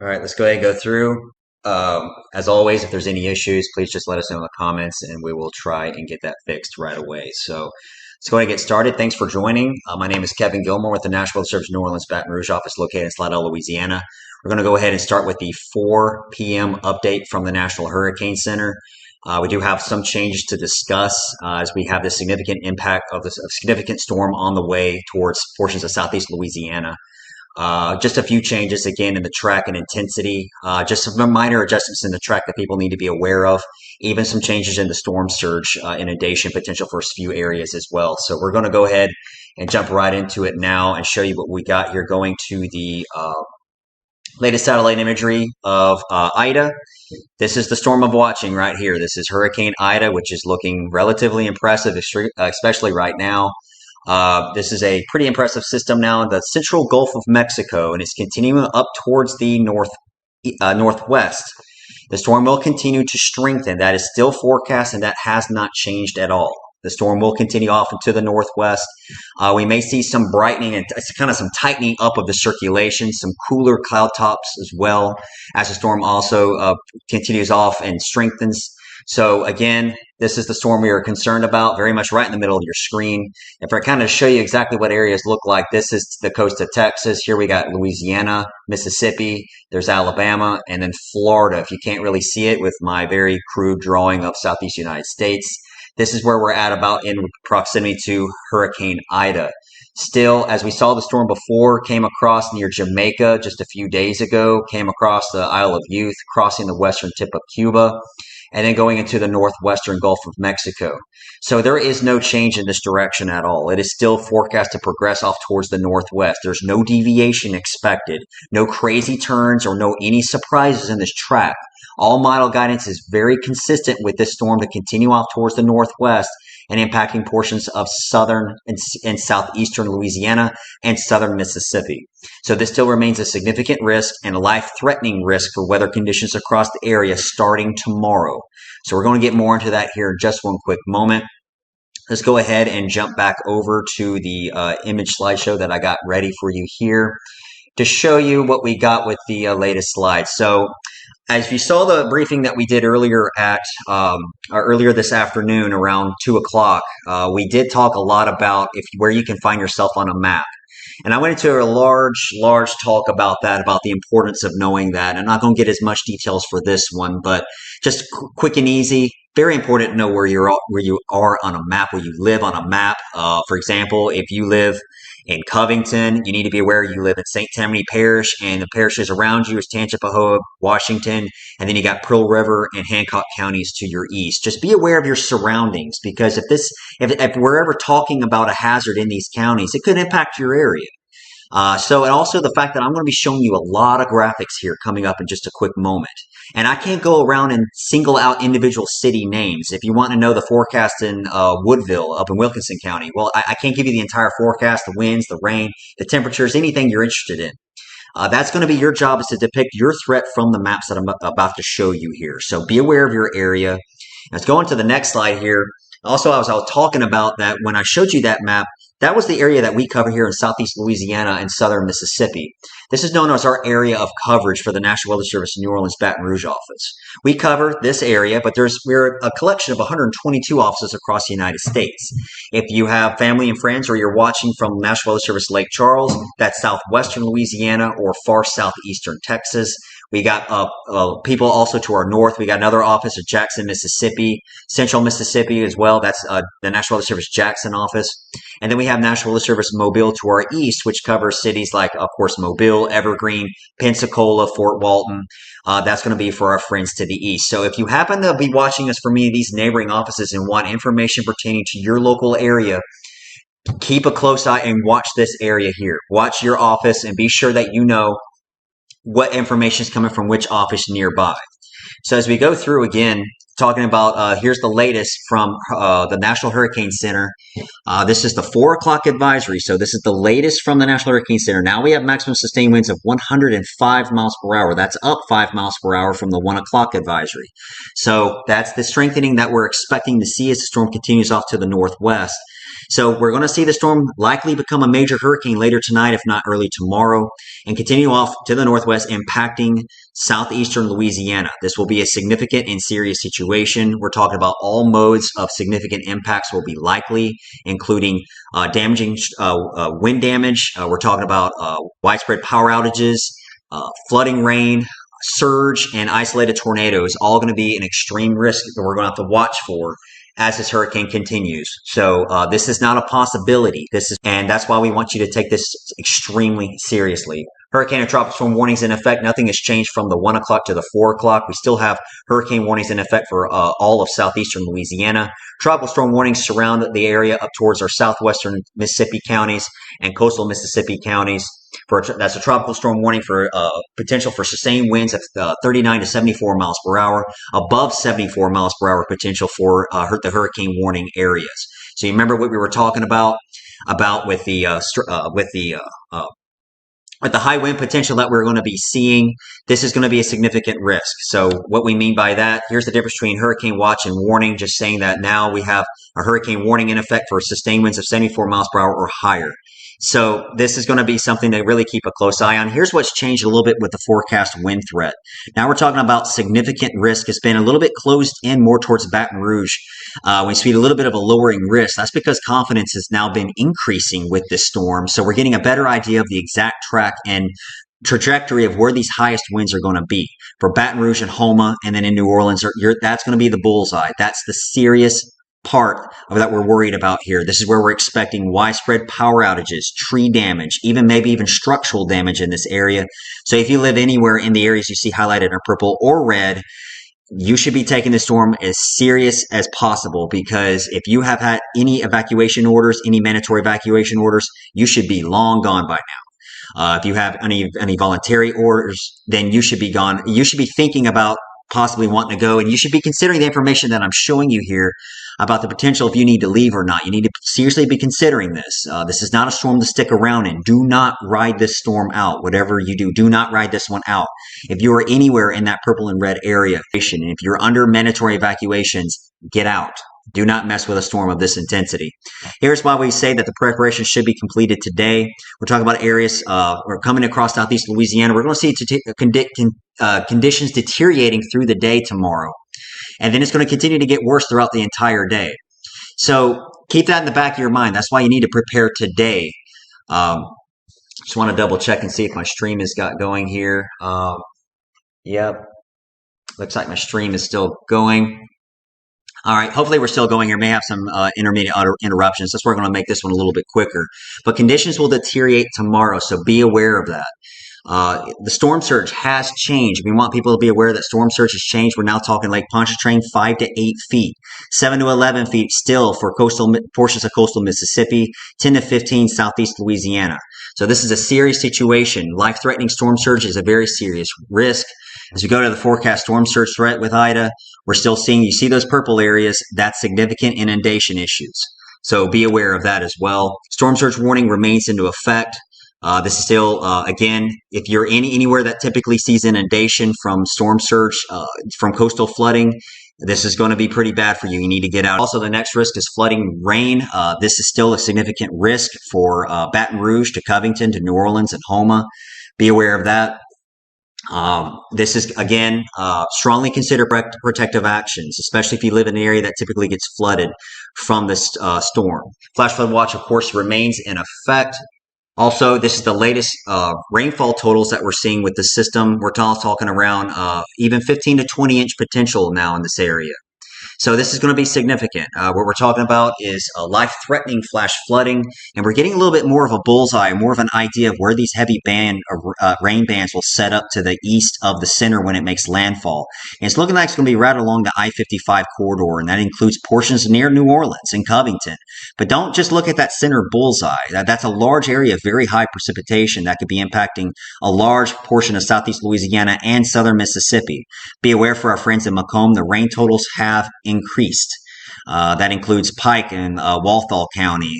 All right, let's go ahead and go through. As always, if there's any issues, please just let us know in the comments and we will try and get that fixed right away. So let's go ahead and get started. Thanks for joining. My name is Kevin Gilmore with the National Weather Service New Orleans Baton Rouge office located in Slidell, Louisiana. We're going to go ahead and start with the 4 p.m. update from the National Hurricane Center. We do have some changes to discuss as we have this significant impact of this significant storm on the way towards portions of southeast Louisiana. Just a few changes again in the track and intensity. Just some minor adjustments in the track that people need to be aware of. Even some changes in the storm surge inundation potential for a few areas as well. So we're going to go ahead and jump right into it now and show you what we got here. Going to the latest satellite imagery of Ida. This is the storm of watching right here. This is Hurricane Ida, which is looking relatively impressive, especially right now. This is a pretty impressive system now in the central Gulf of Mexico, and it's continuing up towards the northwest. The storm will continue to strengthen. That is still forecast, and that has not changed at all. The storm will continue off into the northwest. We may see some brightening and kind of some tightening up of the circulation, some cooler cloud tops as well as the storm also continues off and strengthens. So again, this is the storm we are concerned about, very much right in the middle of your screen. If I kind of show you exactly what areas look like, this is the coast of Texas. Here we got Louisiana, Mississippi, there's Alabama, and then Florida. If you can't really see it with my very crude drawing of southeast United States, this is where we're at about in proximity to Hurricane Ida. Still, as we saw the storm before, came across near Jamaica just a few days ago, came across the Isle of Youth, crossing the western tip of Cuba, and then going into the northwestern Gulf of Mexico. So there is no change in this direction at all. It is still forecast to progress off towards the northwest. There's no deviation expected, no crazy turns or no any surprises in this track. All model guidance is very consistent with this storm to continue off towards the northwest and impacting portions of southern and southeastern Louisiana and southern Mississippi. So this still remains a significant risk and a life-threatening risk for weather conditions across the area starting tomorrow. So we're going to get more into that here in just one quick moment. Let's go ahead and jump back over to the image slideshow that I got ready for you here to show you what we got with the latest slides. So as you saw the briefing that we did earlier earlier this afternoon around 2 o'clock, we did talk a lot about where you can find yourself on a map. And I went into a large talk about that, about the importance of knowing that. I'm not going to get as much details for this one, but just quick and easy. Very important to know where you are on a map, where you live on a map. For example, if you live in Covington, you need to be aware you live in St. Tammany Parish, and the parishes around you is Tangipahoa, Washington, and then you got Pearl River and Hancock counties to your east. Just be aware of your surroundings, because if we're ever talking about a hazard in these counties, it could impact your area. And also the fact that I'm going to be showing you a lot of graphics here coming up in just a quick moment. And I can't go around and single out individual city names. If you want to know the forecast in Woodville up in Wilkinson County, well, I can't give you the entire forecast, the winds, the rain, the temperatures, anything you're interested in. That's going to be your job, is to depict your threat from the maps that I'm about to show you here. So be aware of your area. Let's go on to the next slide here. Also, I was talking about that when I showed you that map. That was the area that we cover here in southeast Louisiana and southern Mississippi. This is known as our area of coverage for the National Weather Service New Orleans Baton Rouge office. We cover this area, but we're a collection of 122 offices across the United States. If you have family and friends, or you're watching from National Weather Service Lake Charles, that's southwestern Louisiana or far southeastern Texas. We got people also to our north. We got another office at Jackson, Mississippi, central Mississippi as well. That's the National Weather Service Jackson office. And then we have National Weather Service Mobile to our east, which covers cities like, of course, Mobile, Evergreen, Pensacola, Fort Walton. That's going to be for our friends to the east. So if you happen to be watching us from any of these neighboring offices and want information pertaining to your local area, keep a close eye and watch this area here. Watch your office and be sure that you know what information is coming from which office nearby. So as we go through again, talking about, here's the latest from the National Hurricane Center. This is the 4 o'clock advisory. So this is the latest from the National Hurricane Center. Now we have maximum sustained winds of 105 miles per hour. That's up 5 miles per hour from the 1 o'clock advisory. So that's the strengthening that we're expecting to see as the storm continues off to the northwest. So we're going to see the storm likely become a major hurricane later tonight, if not early tomorrow, and continue off to the northwest, impacting southeastern Louisiana. This will be a significant and serious situation. We're talking about all modes of significant impacts will be likely, including damaging wind damage. We're talking about widespread power outages, flooding rain, surge, and isolated tornadoes, all going to be an extreme risk that we're going to have to watch for as this hurricane continues. So this is not a possibility. And that's why we want you to take this extremely seriously. Hurricane and tropical storm warnings in effect. Nothing has changed from the 1 o'clock to the 4 o'clock. We still have hurricane warnings in effect for all of southeastern Louisiana. Tropical storm warnings surround the area up towards our southwestern Mississippi counties and coastal Mississippi counties. That's a tropical storm warning for potential for sustained winds of 39 to 74 miles per hour, above 74 miles per hour potential for the hurricane warning areas. So you remember what we were talking about with the high wind potential that we're going to be seeing. This is going to be a significant risk. So what we mean by that, here's the difference between hurricane watch and warning, just saying that now we have a hurricane warning in effect for sustained winds of 74 miles per hour or higher. So this is going to be something to really keep a close eye on. Here's what's changed a little bit with the forecast wind threat. Now we're talking about significant risk. It's been a little bit closed in more towards Baton Rouge. We see a little bit of a lowering risk. That's because confidence has now been increasing with this storm. So we're getting a better idea of the exact track and trajectory of where these highest winds are going to be. For Baton Rouge and Houma, and then in New Orleans, that's going to be the bullseye. That's the serious part of that we're worried about here. This is where we're expecting widespread power outages, tree damage, maybe even structural damage in this area. So if you live anywhere in the areas you see highlighted in purple or red, you should be taking the storm as serious as possible, because if you have had any evacuation orders, any mandatory evacuation orders, you should be long gone by now. If you have any voluntary orders, then you should be gone. You should be thinking about possibly wanting to go, and you should be considering the information that I'm showing you here about the potential if you need to leave or not. You need to seriously be considering this. This is not a storm to stick around in. Do not ride this storm out. Whatever you do not ride this one out. If you are anywhere in that purple and red area, and if you're under mandatory evacuations, get out. Do not mess with a storm of this intensity. Here's why we say that the preparation should be completed today. We're talking about areas we're coming across southeast Louisiana. We're going to see conditions deteriorating through the day tomorrow. And then it's going to continue to get worse throughout the entire day. So keep that in the back of your mind. That's why you need to prepare today. Just want to double check and see if my stream has got going here. Yep. Looks like my stream is still going. All right, hopefully we're still going here. May have some intermediate interruptions. That's why we're going to make this one a little bit quicker. But conditions will deteriorate tomorrow, so be aware of that. The storm surge has changed. We want people to be aware that storm surge has changed. We're now talking Lake Pontchartrain 5 to 8 feet, 7 to 11 feet still for coastal portions of coastal Mississippi, 10 to 15 southeast Louisiana. So this is a serious situation. Life-threatening storm surge is a very serious risk. As we go to the forecast storm surge threat with Ida, we're still seeing, you see those purple areas, that's significant inundation issues. So be aware of that as well. Storm surge warning remains into effect. This is still, again, if you're anywhere that typically sees inundation from storm surge, from coastal flooding, this is going to be pretty bad for you. You need to get out. Also, the next risk is flooding rain. This is still a significant risk for Baton Rouge to Covington to New Orleans and Houma. Be aware of that. This is, again, strongly consider protective actions, especially if you live in an area that typically gets flooded from this storm. Flash flood watch, of course, remains in effect. Also, this is the latest rainfall totals that we're seeing with the system. We're talking around even 15 to 20 inch potential now in this area. So this is going to be significant. What we're talking about is life-threatening flash flooding, and we're getting a little bit more of a bullseye, more of an idea of where these heavy rain bands will set up to the east of the center when it makes landfall. And it's looking like it's going to be right along the I-55 corridor, and that includes portions near New Orleans and Covington. But don't just look at that center bullseye. That's a large area of very high precipitation that could be impacting a large portion of southeast Louisiana and southern Mississippi. Be aware for our friends in Macomb, the rain totals have increased. That includes Pike and Walthall County.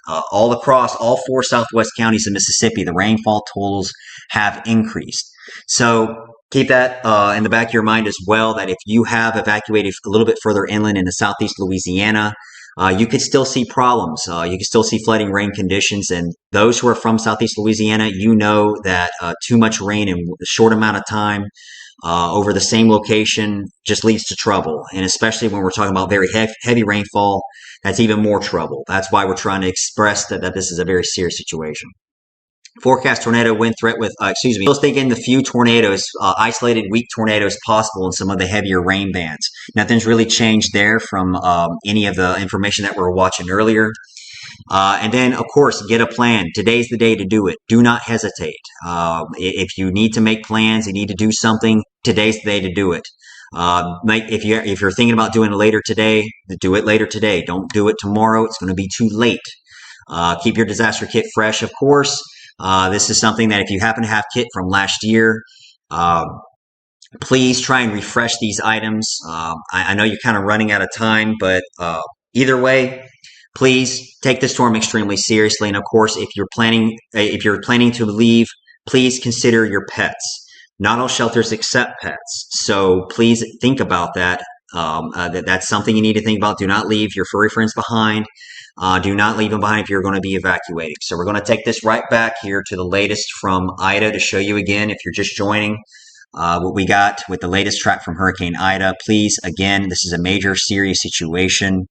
All across all 4 southwest counties of Mississippi, the rainfall totals have increased. So keep that in the back of your mind as well, that if you have evacuated a little bit further inland into southeast Louisiana, you could still see problems. You could still see flooding rain conditions. And those who are from Southeast Louisiana, you know that too much rain in a short amount of time over the same location just leads to trouble. And especially when we're talking about very heavy rainfall, that's even more trouble. That's why we're trying to express that this is a very serious situation. Forecast tornado wind threat with, still thinking the few tornadoes, isolated weak tornadoes possible in some of the heavier rain bands. Nothing's really changed there from any of the information that we were watching earlier. And then, of course, get a plan. Today's the day to do it. Do not hesitate. If you need to make plans, you need to do something, today's the day to do it. If you're thinking about doing it later today, do it later today. Don't do it tomorrow. It's going to be too late. Keep your disaster kit fresh, of course. This is something that if you happen to have kit from last year, please try and refresh these items. I know you're kind of running out of time, but either way, please take the storm extremely seriously. And of course, if you're planning to leave, please consider your pets. Not all shelters accept pets, so please think about that. That's something you need to think about. Do not leave your furry friends behind. Do not leave them behind if you're going to be evacuating. So we're going to take this right back here to the latest from Ida to show you again, if you're just joining, what we got with the latest track from Hurricane Ida. Please, again, this is a major serious situation.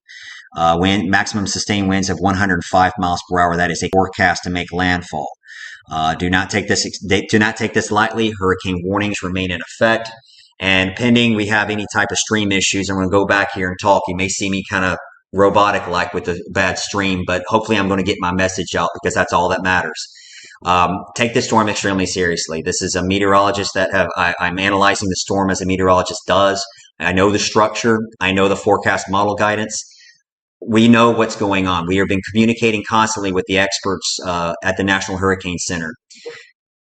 Maximum sustained winds of 105 miles per hour. That is a forecast to make landfall. Do not take this lightly. Hurricane warnings remain in effect. And pending we have any type of stream issues, I'm going to go back here and talk. You may see me kind of robotic like with the bad stream, but hopefully I'm going to get my message out because that's all that matters. Take this storm extremely seriously. This is a meteorologist I'm analyzing the storm as a meteorologist does. I know the structure. I know the forecast model guidance. We know what's going on. We have been communicating constantly with the experts at the National Hurricane Center.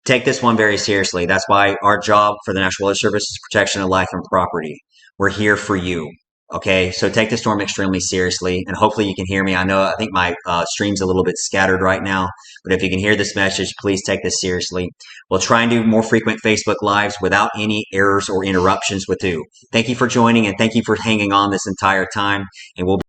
Take this one very seriously. That's why our job for the National Weather Service is protection of life and property. We're here for you. Okay, so take the storm extremely seriously, and hopefully you can hear me. I think my stream's a little bit scattered right now, but if you can hear this message, please take this seriously. We'll try and do more frequent Facebook Lives without any errors or interruptions with you. Thank you for joining, and thank you for hanging on this entire time, and we'll